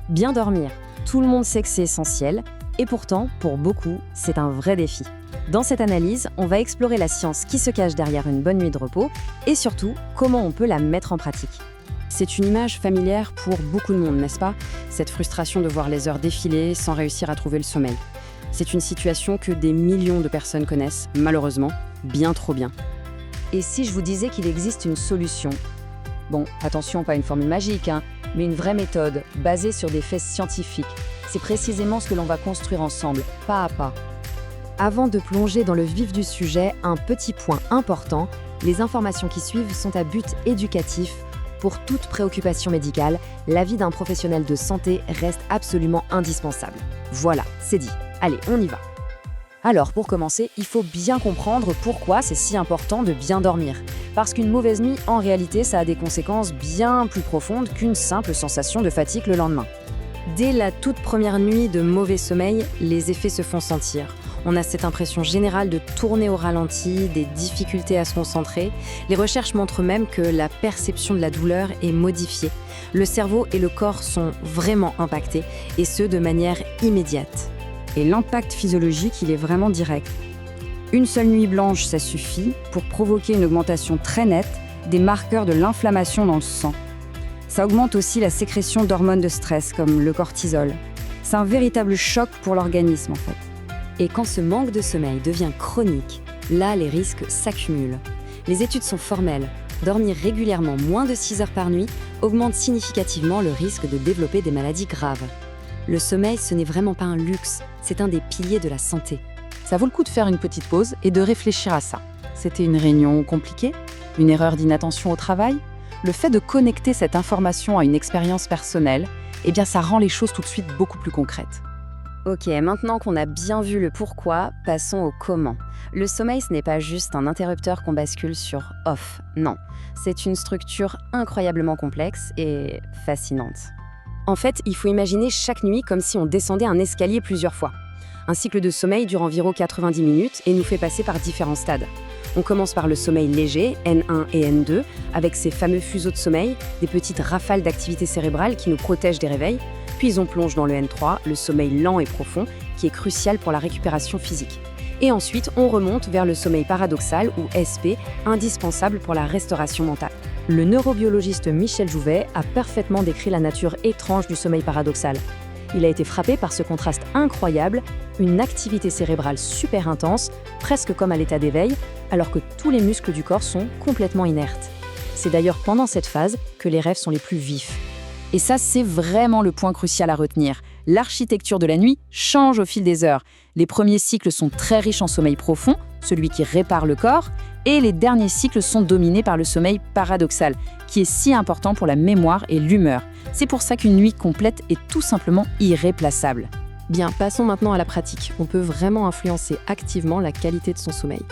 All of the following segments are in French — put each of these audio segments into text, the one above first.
Bien dormir, tout le monde sait que c'est essentiel, et pourtant, pour beaucoup, c'est un vrai défi. Dans cette analyse, on va explorer la science qui se cache derrière une bonne nuit de repos, et surtout, comment on peut la mettre en pratique. C'est une image familière pour beaucoup de monde, n'est-ce pas? Cette frustration de voir les heures défiler sans réussir à trouver le sommeil. C'est une situation que des millions de personnes connaissent, malheureusement, bien trop bien. Et si je vous disais qu'il existe une solution? Bon, attention, pas une formule magique, mais une vraie méthode, basée sur des faits scientifiques. C'est précisément ce que l'on va construire ensemble, pas à pas. Avant de plonger dans le vif du sujet, un petit point important, les informations qui suivent sont à but éducatif. Pour toute préoccupation médicale, l'avis d'un professionnel de santé reste absolument indispensable. Voilà, c'est dit. Allez, on y va. Alors, pour commencer, il faut bien comprendre pourquoi c'est si important de bien dormir. Parce qu'une mauvaise nuit, en réalité, ça a des conséquences bien plus profondes qu'une simple sensation de fatigue le lendemain. Dès la toute première nuit de mauvais sommeil, les effets se font sentir. On a cette impression générale de tourner au ralenti, des difficultés à se concentrer. Les recherches montrent même que la perception de la douleur est modifiée. Le cerveau et le corps sont vraiment impactés, et ce, de manière immédiate. Et l'impact physiologique, il est vraiment direct. Une seule nuit blanche, ça suffit pour provoquer une augmentation très nette des marqueurs de l'inflammation dans le sang. Ça augmente aussi la sécrétion d'hormones de stress, comme le cortisol. C'est un véritable choc pour l'organisme, en fait. Et quand ce manque de sommeil devient chronique, là, les risques s'accumulent. Les études sont formelles. Dormir régulièrement moins de 6 heures par nuit augmente significativement le risque de développer des maladies graves. Le sommeil, ce n'est vraiment pas un luxe, c'est un des piliers de la santé. Ça vaut le coup de faire une petite pause et de réfléchir à ça. C'était une réunion compliquée? Une erreur d'inattention au travail? Le fait de connecter cette information à une expérience personnelle, eh bien ça rend les choses tout de suite beaucoup plus concrètes. Ok, maintenant qu'on a bien vu le pourquoi, passons au comment. Le sommeil, ce n'est pas juste un interrupteur qu'on bascule sur off, non. C'est une structure incroyablement complexe et fascinante. En fait, il faut imaginer chaque nuit comme si on descendait un escalier plusieurs fois. Un cycle de sommeil dure environ 90 minutes et nous fait passer par différents stades. On commence par le sommeil léger, N1 et N2, avec ces fameux fuseaux de sommeil, des petites rafales d'activité cérébrale qui nous protègent des réveils. Puis on plonge dans le N3, le sommeil lent et profond, qui est crucial pour la récupération physique. Et ensuite, on remonte vers le sommeil paradoxal, ou SP, indispensable pour la restauration mentale. Le neurobiologiste Michel Jouvet a parfaitement décrit la nature étrange du sommeil paradoxal. Il a été frappé par ce contraste incroyable, une activité cérébrale super intense, presque comme à l'état d'éveil, alors que tous les muscles du corps sont complètement inertes. C'est d'ailleurs pendant cette phase que les rêves sont les plus vifs. Et ça, c'est vraiment le point crucial à retenir. L'architecture de la nuit change au fil des heures. Les premiers cycles sont très riches en sommeil profond, celui qui répare le corps, et les derniers cycles sont dominés par le sommeil paradoxal, qui est si important pour la mémoire et l'humeur. C'est pour ça qu'une nuit complète est tout simplement irréplaçable. Bien, passons maintenant à la pratique. On peut vraiment influencer activement la qualité de son sommeil.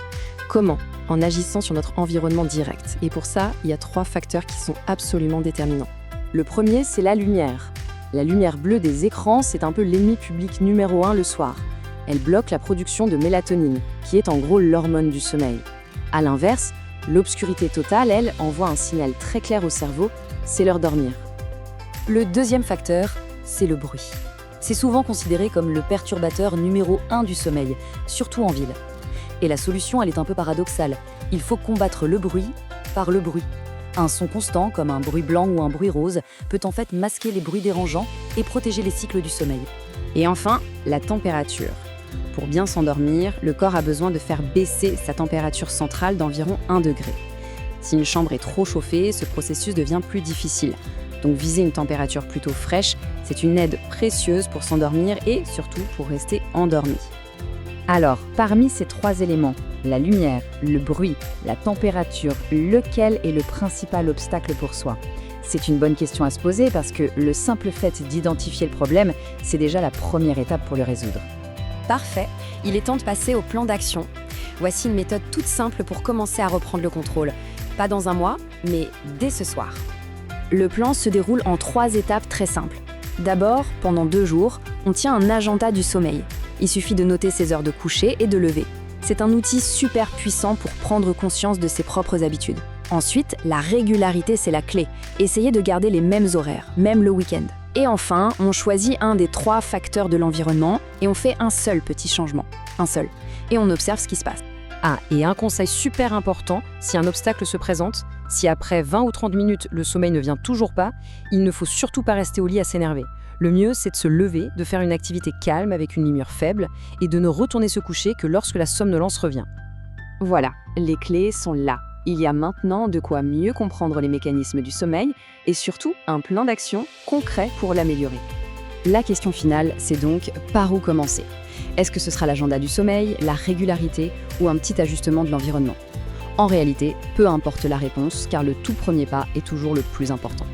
Comment? En agissant sur notre environnement direct. Et pour ça, il y a 3 facteurs qui sont absolument déterminants. Le premier, c'est la lumière. La lumière bleue des écrans, c'est un peu l'ennemi public numéro 1 le soir. Elle bloque la production de mélatonine, qui est en gros l'hormone du sommeil. À l'inverse, l'obscurité totale, elle, envoie un signal très clair au cerveau, c'est l'heure dormir. Le deuxième facteur, c'est le bruit. C'est souvent considéré comme le perturbateur numéro 1 du sommeil, surtout en ville. Et la solution, elle est un peu paradoxale. Il faut combattre le bruit par le bruit. Un son constant, comme un bruit blanc ou un bruit rose, peut en fait masquer les bruits dérangeants et protéger les cycles du sommeil. Et enfin, la température. Pour bien s'endormir, le corps a besoin de faire baisser sa température centrale d'environ 1 degré. Si une chambre est trop chauffée, ce processus devient plus difficile. Donc viser une température plutôt fraîche, c'est une aide précieuse pour s'endormir et surtout pour rester endormi. Alors, parmi ces 3 éléments, la lumière, le bruit, la température, lequel est le principal obstacle pour soi? C'est une bonne question à se poser parce que le simple fait d'identifier le problème, c'est déjà la première étape pour le résoudre. Parfait, il est temps de passer au plan d'action. Voici une méthode toute simple pour commencer à reprendre le contrôle. Pas dans un mois, mais dès ce soir. Le plan se déroule en 3 étapes très simples. D'abord, pendant 2 jours, on tient un agenda du sommeil. Il suffit de noter ses heures de coucher et de lever. C'est un outil super puissant pour prendre conscience de ses propres habitudes. Ensuite, la régularité, c'est la clé. Essayez de garder les mêmes horaires, même le week-end. Et enfin, on choisit un des 3 facteurs de l'environnement et on fait un seul petit changement. Un seul. Et on observe ce qui se passe. Ah, et un conseil super important, si un obstacle se présente, si après 20 ou 30 minutes, le sommeil ne vient toujours pas, il ne faut surtout pas rester au lit à s'énerver. Le mieux, c'est de se lever, de faire une activité calme avec une lumière faible et de ne retourner se coucher que lorsque la somnolence revient. Voilà, les clés sont là. Il y a maintenant de quoi mieux comprendre les mécanismes du sommeil et surtout un plan d'action concret pour l'améliorer. La question finale, c'est donc par où commencer ? Est-ce que ce sera l'agenda du sommeil, la régularité ou un petit ajustement de l'environnement ? En réalité, peu importe la réponse, car le tout premier pas est toujours le plus important.